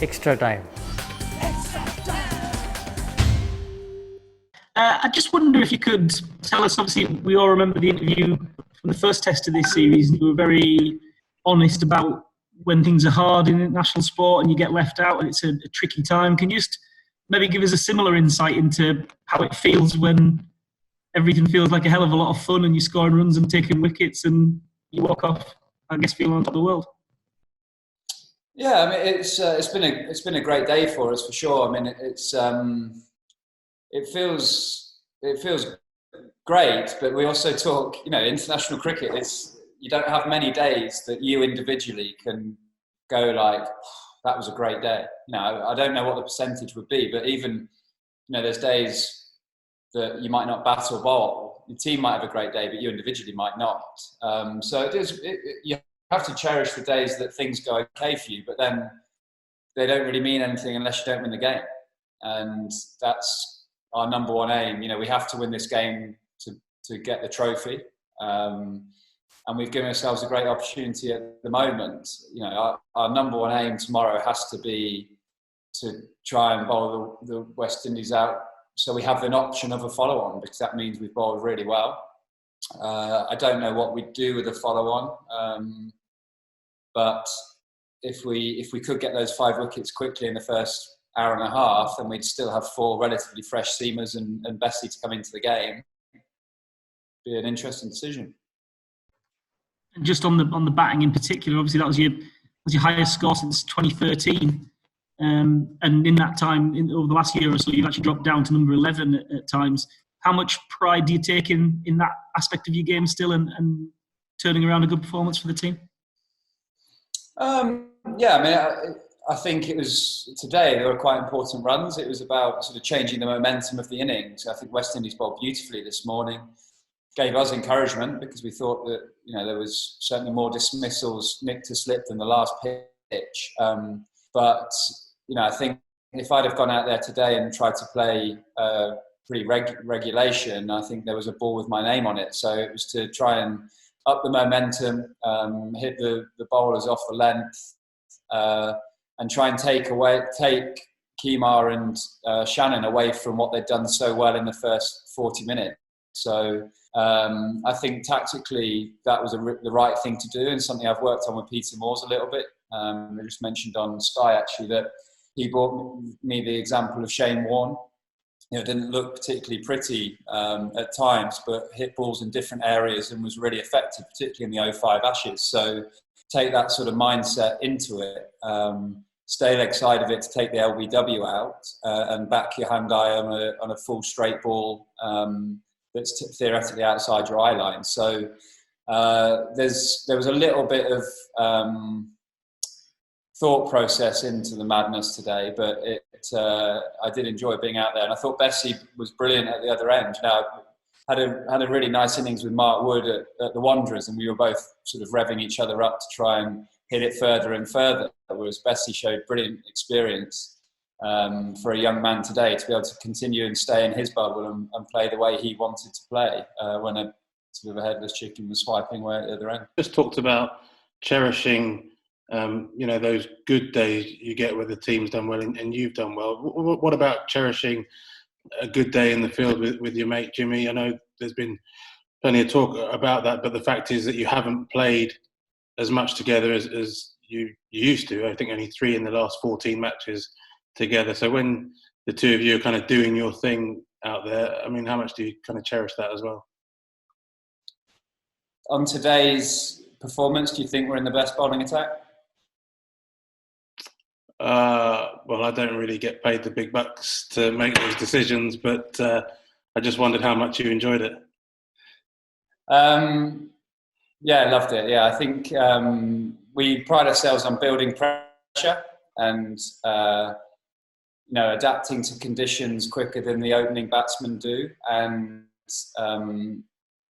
Extra time. I just wonder if you could tell us, obviously we all remember the interview from the first test of this series. You were very honest about when things are hard in international sport and you get left out and it's a tricky time. Can you just maybe give us a similar insight into how it feels when everything feels like a hell of a lot of fun and you're scoring runs and taking wickets and you walk off, I guess, feeling on top of the world? Yeah, I mean it's been a great day for us for sure. I mean it feels great, but we also talk, international cricket. You don't have many days that you individually can go like, that was a great day. I don't know what the percentage would be, but even, there's days that you might not bat or bowl. Your team might have a great day, but you individually might not. So you have to cherish the days that things go okay for you, but then they don't really mean anything unless you don't win the game. And that's our number one aim. We have to win this game to get the trophy. And we've given ourselves a great opportunity at the moment. Our number one aim tomorrow has to be to try and bowl the West Indies out, so we have an option of a follow-on, because that means we've bowled really well. I don't know what we'd do with a follow-on, but if we could get those 5 wickets quickly in the first hour and a half, then we'd still have 4 relatively fresh seamers and Bessie to come into the game. Be an interesting decision. And just on the batting in particular, obviously that was your highest score since 2013. And in that time, over the last year or so, you've actually dropped down to number 11 at times. How much pride do you take in that aspect of your game still, and turning around a good performance for the team? Yeah, I mean, I think it was today. There were quite important runs. It was about sort of changing the momentum of the innings. I think West Indies bowled beautifully this morning. Gave us encouragement because we thought that there was certainly more dismissals nicked to slip than the last pitch. But I think if I'd have gone out there today and tried to play regulation, I think there was a ball with my name on it. So it was to try and up the momentum, hit the bowlers off the length, and try and take Kemar and Shannon away from what they'd done so well in the first 40 minutes. So I think tactically that was the right thing to do, and something I've worked on with Peter Moores a little bit. I just mentioned on Sky actually that he brought me the example of Shane Warne. It didn't look particularly pretty at times, but hit balls in different areas and was really effective, particularly in the 05 Ashes. So take that sort of mindset into it. Stay leg side of it to take the LBW out, and back your hand eye on a full straight ball that's theoretically outside your eye line. So there was a little bit of thought process into the madness today, but I did enjoy being out there, and I thought Bessie was brilliant at the other end. Had a really nice innings with Mark Wood at the Wanderers, and we were both sort of revving each other up to try and hit it further and further, whereas Bessie showed brilliant experience for a young man today to be able to continue and stay in his bubble and play the way he wanted to play when a sort of a headless chicken was swiping away at the other end. Just talked about cherishing those good days you get where the team's done well and you've done well. What about cherishing a good day in the field with your mate Jimmy? I know there's been plenty of talk about that, but the fact is that you haven't played as much together as you used to. I think only 3 in the last 14 matches together. So when the two of you are kind of doing your thing out there, I mean, how much do you kind of cherish that as well? On today's performance, do you think we're in the best bowling attack? Well, I don't really get paid the big bucks to make those decisions, but I just wondered how much you enjoyed it. Yeah, I loved it. Yeah, I think we pride ourselves on building pressure and adapting to conditions quicker than the opening batsmen do, and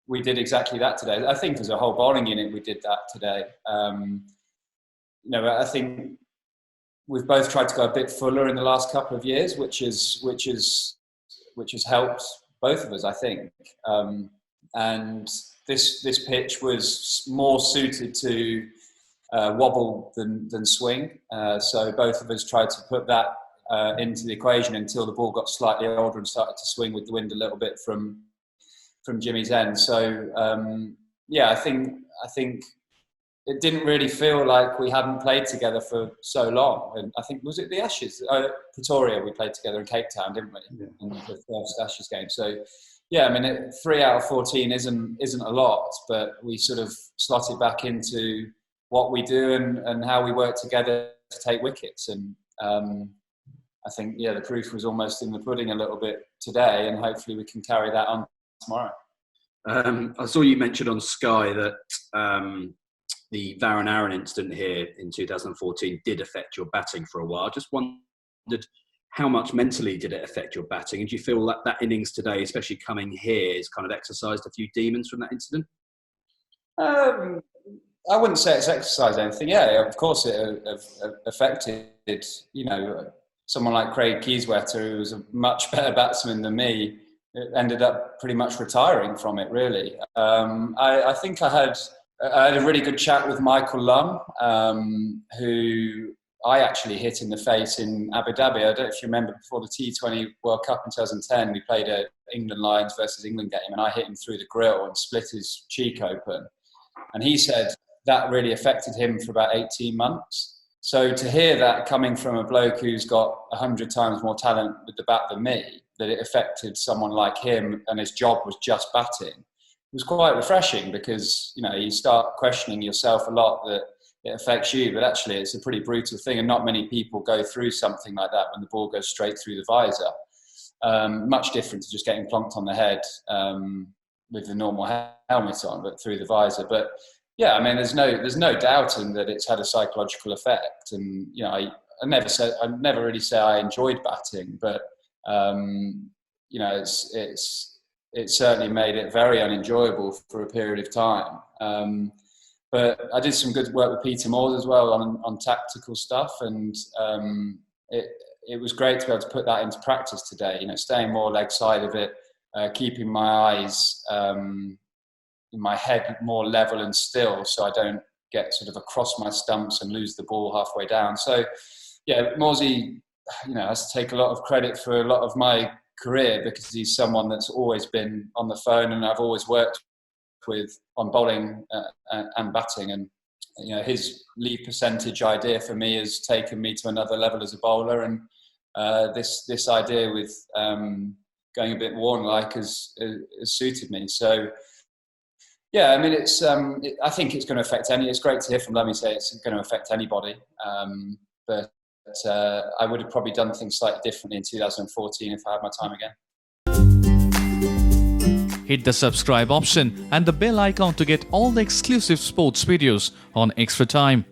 we did exactly that today. I think as a whole bowling unit, we did that today. I think we've both tried to go a bit fuller in the last couple of years, which has helped both of us, I think. And this pitch was more suited to wobble than swing. So both of us tried to put that into the equation until the ball got slightly older and started to swing with the wind a little bit from Jimmy's end. So I think it didn't really feel like we hadn't played together for so long. And I think, was it the Ashes? Pretoria, we played together in Cape Town, didn't we? Yeah. In the first Ashes game. So, yeah, I mean, 3 out of 14 isn't a lot, but we sort of slotted back into what we do and how we work together to take wickets. And I think, yeah, the proof was almost in the pudding a little bit today, and hopefully we can carry that on tomorrow. I saw you mentioned on Sky that the Varun Aaron incident here in 2014 did affect your batting for a while. I just wondered, how much mentally did it affect your batting? And do you feel that that innings today, especially coming here, has kind of exercised a few demons from that incident? I wouldn't say it's exercised anything. Yeah, of course it affected, someone like Craig Kieswetter, who was a much better batsman than me, ended up pretty much retiring from it, really. I think I had a really good chat with Michael Lum, who I actually hit in the face in Abu Dhabi. I don't know if you remember, before the T20 World Cup in 2010, we played a England Lions versus England game, and I hit him through the grill and split his cheek open. And he said that really affected him for about 18 months. So to hear that coming from a bloke who's got 100 times more talent with the bat than me, that it affected someone like him and his job was just batting, was quite refreshing, because you start questioning yourself a lot that it affects you, but actually it's a pretty brutal thing, and not many people go through something like that when the ball goes straight through the visor. Much different to just getting plonked on the head with the normal helmet on, but through the visor. But yeah, I mean, there's no doubting that it's had a psychological effect, and I never really say I enjoyed batting, but it certainly made it very unenjoyable for a period of time. But I did some good work with Peter Moores as well on tactical stuff, and it was great to be able to put that into practice today. Staying more leg side of it, keeping my eyes in my head more level and still, so I don't get sort of across my stumps and lose the ball halfway down. So yeah, Morsey, has to take a lot of credit for a lot of my career, because he's someone that's always been on the phone, and I've always worked with on bowling and batting, and his lead percentage idea for me has taken me to another level as a bowler, and this idea with going a bit Warne-like has suited me. So yeah, I mean, I think it's going to affect it's great to hear from Lummy say it's going to affect anybody, but I would have probably done things slightly differently in 2014 if I had my time again. Hit the subscribe option and the bell icon to get all the exclusive sports videos on Extra Time.